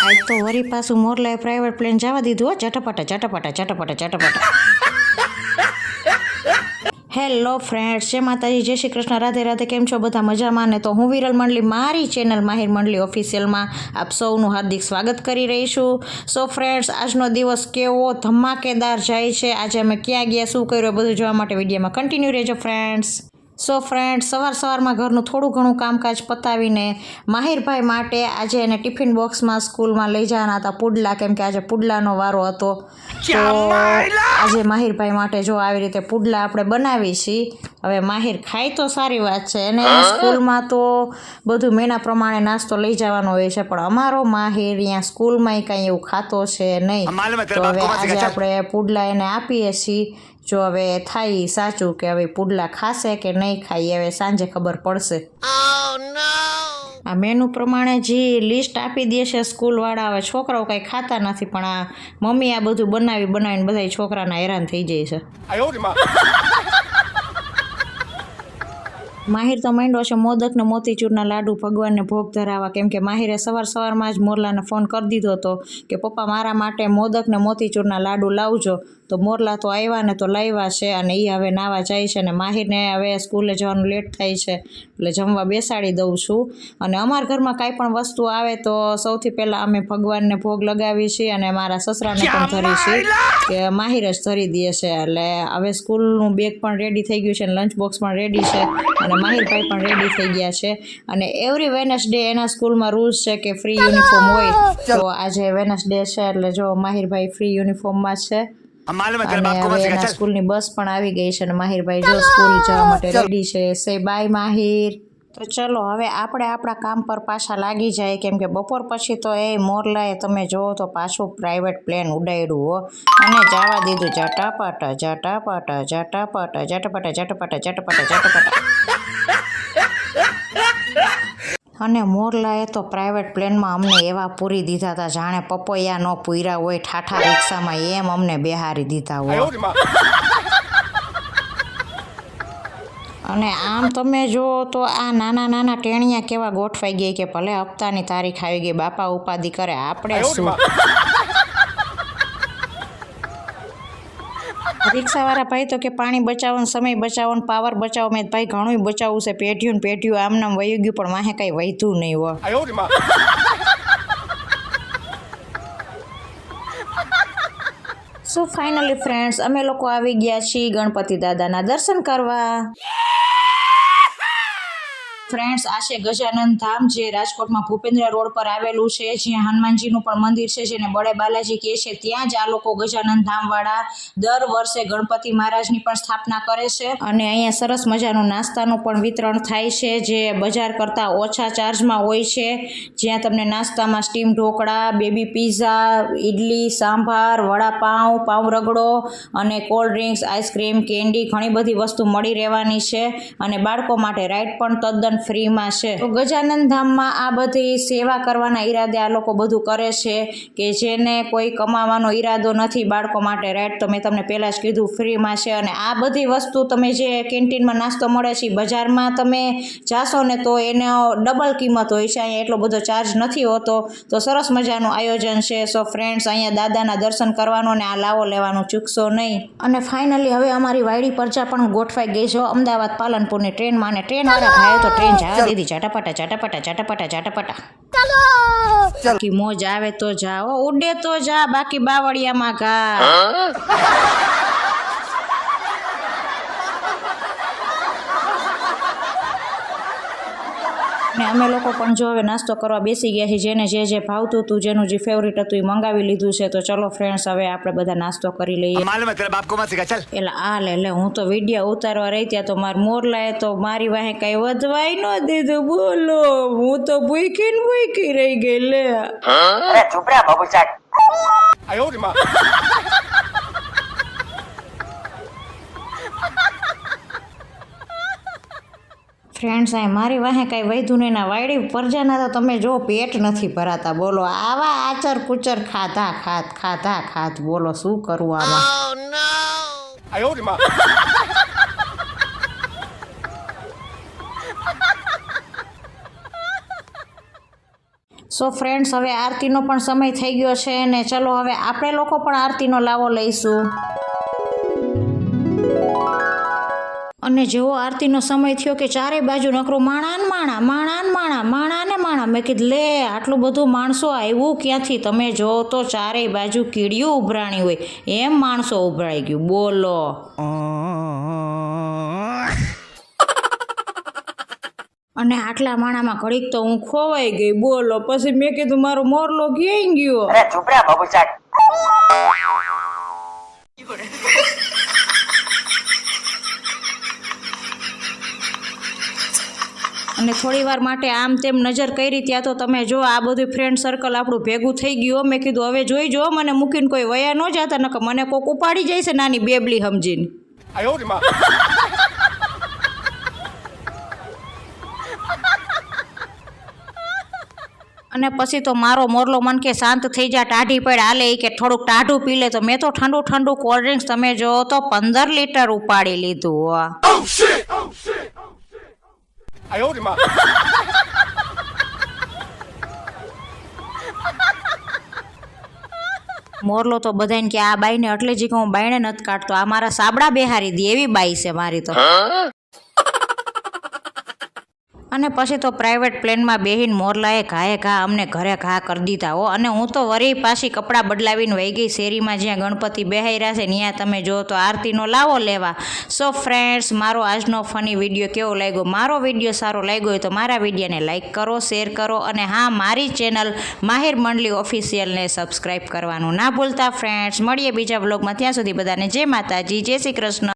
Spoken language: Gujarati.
આજ તો વરી પાછું મોરલાએ પ્રાઇવેટ પ્લેન જવા દીધું હો, ચટપટા. હેલો ફ્રેન્ડ્સ, જય માતાજી, જય શ્રી કૃષ્ણ, રાધે રાધે. કેમ છો બધા? મજામાં ને? તો હું વિરલ મંડલી મારી ચેનલ માહિર મંડલી ઓફિશિયલમાં આપ સૌનું હાર્દિક સ્વાગત કરી રહી છું. સો ફ્રેન્ડ્સ, આજનો દિવસ કેવો ધમાકેદાર જાય છે, આજે અમે ક્યાં ગયા, શું કર્યું, બધું જોવા માટે વિડીયોમાં કન્ટિન્યુ રહેજો ફ્રેન્ડ્સ. સો ફ્રેન્ડ્સ, સવારમાં ઘરનું થોડું ઘણું કામકાજ પતાવીને માહિરભાઈ માટે આજે એને ટિફિન બોક્સમાં સ્કૂલમાં લઈ જવાના હતા પુડલા, કેમ કે આજે પુડલાનો વારો હતો. તો આજે માહિરભાઈ માટે જો આવી રીતે પુડલા આપણે બનાવી છીએ. હવે માહિર ખાય તો સારી વાત છે, એને સ્કૂલમાં તો બધું મેના પ્રમાણે નાસ્તો લઈ જવાનો હોય છે, પણ અમારો માહિર અહીંયા સ્કૂલમાં કાંઈ એવું ખાતો છે નહીં. તો હવે આજે આપણે પુડલા એને આપીએ છીએ. જો હવે થાય સાચું કે હવે પુડલા ખાશે કે નહીં ખાય, હવે સાંજે ખબર પડશે. આ મેનુ પ્રમાણે જે લિસ્ટ આપી દે છે સ્કૂલવાળા, હવે છોકરાઓ કંઈ ખાતા નથી, પણ આ મમ્મી આ બધું બનાવીને બધા છોકરાના હેરાન થઈ જાય છે. માહિર તો માંડ્યો છે મોદક ને મોતીચૂરના લાડુ ભગવાનને ભોગ ધરાવવા, કેમ કે માહિરે સવારમાં જ મોરલાને ફોન કરી દીધો હતો કે પપ્પા મારા માટે મોદક ને મોતીચૂરના લાડુ લાવજો. તો મોરલા તો આવ્યા ને તો લાવ્યા છે, અને એ હવે નાવા જાય છે, અને માહિરને હવે સ્કૂલે જવાનું લેટ થાય છે, એટલે જમવા બેસાડી દઉં છું. અને અમારા ઘરમાં કાંઈ પણ વસ્તુ આવે તો સૌથી પહેલાં અમે ભગવાનને ભોગ લગાવીએ છીએ, અને મારા સસરાને પણ ધરી છીએ, કે માહિર જ ધરી દે છે. એટલે હવે સ્કૂલનું બેગ પણ રેડી થઈ ગયું છે, અને લંચ બોક્સ પણ રેડી છે, અને માહિરભાઈ પણ રેડી થઈ ગયા છે. અને એવરી વેનસડે એના સ્કૂલમાં રૂલ્સ છે કે ફ્રી યુનિફોર્મ હોય, તો આજે વેનસડે છે એટલે જો માહિરભાઈ ફ્રી યુનિફોર્મમાં છે. અને હવે એના સ્કૂલની બસ પણ આવી ગઈ છે, અને માહિરભાઈ જો સ્કૂલ જવા માટે રેડી છે. સે બાય માહિર. તો ચલો હવે આપણે આપણા કામ પર પાછા લાગી જાય, કેમ કે બપોર પછી તો એ મોરલાએ તમે જોવો તો પાછું પ્રાઇવેટ પ્લેન ઉડાડ્યું હો, અને જવા દીધું જટાપટ. અને મોરલાએ તો પ્રાઇવેટ પ્લેનમાં અમને એવા પૂરી દીધા હતા જાણે પપૈયા ન પૂર્યા હોય ઠાઠા રિક્ષામાં, એમ અમને બેહારી દીધા હોય. અને આમ તમે જુઓ તો આ નાના ટેણિયા કેવા ગોઠવાઈ ગઈ કે ભલે હપ્તાની તારીખ આવી ગઈ, બાપા ઉપાધિ કરે, આપણે શું. રિક્ષાવાળા ભાઈ તો કે પાણી બચાવો, સમય બચાવો, પાવર બચાવો. મેં ભાઈ ઘણું બચાવવું છે, પેઢ્યું આમ નામ વહી ગયું, પણ વાહે કાંઈ વહીતું નહીં હો. સો ફાઇનલી ફ્રેન્ડ્સ, અમે લોકો આવી ગયા છીએ ગણપતિ દાદાના દર્શન કરવા. ફ્રેન્ડ્સ, આ છે ગજાનન ધામ, જે રાજકોટમાં ભૂપેન્દ્ર રોડ પર આવેલું છે, જ્યાં હનુમાનજીનું પણ મંદિર છે, જેને બડે બાલાજી કહે છે. ત્યાં જ આ લોકો ગજાનન ધામવાળા દર વર્ષે ગણપતિ મહારાજની પણ સ્થાપના કરે છે. અને અહીંયા સરસ મજાનું નાસ્તાનું પણ વિતરણ થાય છે, જે બજાર કરતાં ઓછા ચાર્જમાં હોય છે. જ્યાં તમને નાસ્તામાં steam dhokla, baby pizza, idli, sambar, vada pav, pav ragda અને કોલ્ડ ડ્રિંક્સ, આઈસ્ક્રીમ, કેન્ડી, ઘણી બધી વસ્તુ મળી રહેવાની છે. અને બાળકો માટે રાઈડ પણ તદ્દન ફ્રીમાં છે. તો ગજાનન ધામમાં આ બધી સેવા કરવાના ઈરાદે આ લોકો બધું કરે છે, કે જેને કોઈ કમાવાનો ઈરાદો નથી, બાળકો માટે રાઈડ તો મેં તમને પહેલાં જ કીધું ફ્રીમાં છે. અને આ બધી વસ્તુ તમે જે કેન્ટીનમાં નાસ્તો મળે છે, બજારમાં તમે જાશો ને તો એનો ડબલ કિંમત હોય છે, અહીંયા એટલો બધો ચાર્જ નથી હોતો. તો સરસ મજાનું આયોજન છે. સો ફ્રેન્ડ્સ, અહીંયા દાદાના દર્શન કરવાનો ને આ લાવો લેવાનું ચૂકશો નહીં. અને ફાઇનલી હવે અમારી વાયડી પરજા પણ ગોઠવાઈ ગઈ છે અમદાવાદ પાલનપુરની ટ્રેનમાં, અને ટ્રેનવાળા ભાઈએ તો ટ્રેન જવા દીધી ચટાપટા. બાકી મોજ આવે તો જાઓ, ઉડે તો જા, બાકી બાવળિયામાં ઘા. ને અમે લોકો પણ જો હવે નાસ્તો કરવા બેસી ગયા છીએ. જેને જે ભાવતું હતું, જેનું જે ફેવરિટ હતું, એ મંગાવી લીધું છે. તો ચલો ફ્રેન્ડ્સ, હવે આપણે બધા નાસ્તો કરી લઈએ. એટલે આ લે હું તો વિડીયો ઉતારવા રહી ત્યાં તો મારા મોરલાએ તો મારી વાહે કઈ વધવાય ન દીધું. બોલો, હું તો ભૂખી રહી ગઈ. લે ફ્રેન્ડ્સ, આ મારી વાહે કાંઈ વૈધું નહીં, ના વાયડી પરજાના તો તમે જો પેટ નથી ભરાતા. બોલો, આવા આચર કુચર ખાધા. બોલો, શું કરવું આમાં. સો ફ્રેન્ડ્સ, હવે આરતીનો પણ સમય થઈ ગયો છે ને ચલો હવે આપણે લોકો પણ આરતીનો લાવો લઈશું. અને જેવો આરતીનો સમય થયો કે ચારે બાજુ નકરું માણા. મેં કીધું લે આટલું બધું માણસો આવ્યું ક્યાંથી? તમે જો તો ચારેય બાજુ કીડીયું ઉભરાણી હોય એમ માણસો ઉભરાઈ ગયું. બોલો. અને આટલા માણામાં ઘડીક તો હું ખોવાઈ ગઈ. બોલો. પછી મેં કીધું મારો મોરલો ક્યાંય ગયો? અને થોડી વાર માટે આમ તેમ નજર કરી ત્યાં તો તમે જો આ બધું ફ્રેન્ડ સર્કલ આપણું ભેગું થઈ ગયું. મેં કીધું હવે જોઈ જો મને મૂકીને કોઈ વયા ન જતા, નકર મને કોક ઉપાડી જાય છે નાની બેબલી સમજીને. અને પછી તો મારો મોરલો મન કે શાંત થઈ જા, ટાઢી પડ હાલે કે થોડુંક ટાઢું પી લે. તો મેં તો ઠંડુ કોલ્ડ ડ્રિંક્સ તમે જો તો 15 લીટર ઉપાડી લીધું. મોરલો તો બધાને કે આ બાઈને એટલે જ હું બાયણે નથી કાઢતો, આ મારા સાબડા બેહારી દે એવી બાઈ છે મારી તો. અને પછી તો પ્રાઇવેટ પ્લેનમાં બેહીને મોરલાએ ઘા અમને ઘરે ઘા કરી દીધા હો. અને હું તો વરી પાછી કપડાં બદલાવીને વહી ગઈ શેરીમાં જ્યાં ગણપતિ બેહાર્યા છે ત્યાં તમે જો તો આરતીનો લાવો લેવા. સો ફ્રેન્ડ્સ, મારો આજનો ફની વિડીયો કેવો લાગ્યો? મારો વિડીયો સારો લાગ્યો હોય તો મારા વિડીયોને લાઇક કરો, શેર કરો અને હા, મારી ચેનલ માહિર મંડલી ઓફિશિયલને સબસ્ક્રાઈબ કરવાનું ના ભૂલતા ફ્રેન્ડ્સ. મળીએ બીજા વ્લોગમાં. ત્યાં સુધી બધાને જય માતાજી, જય શ્રી કૃષ્ણ.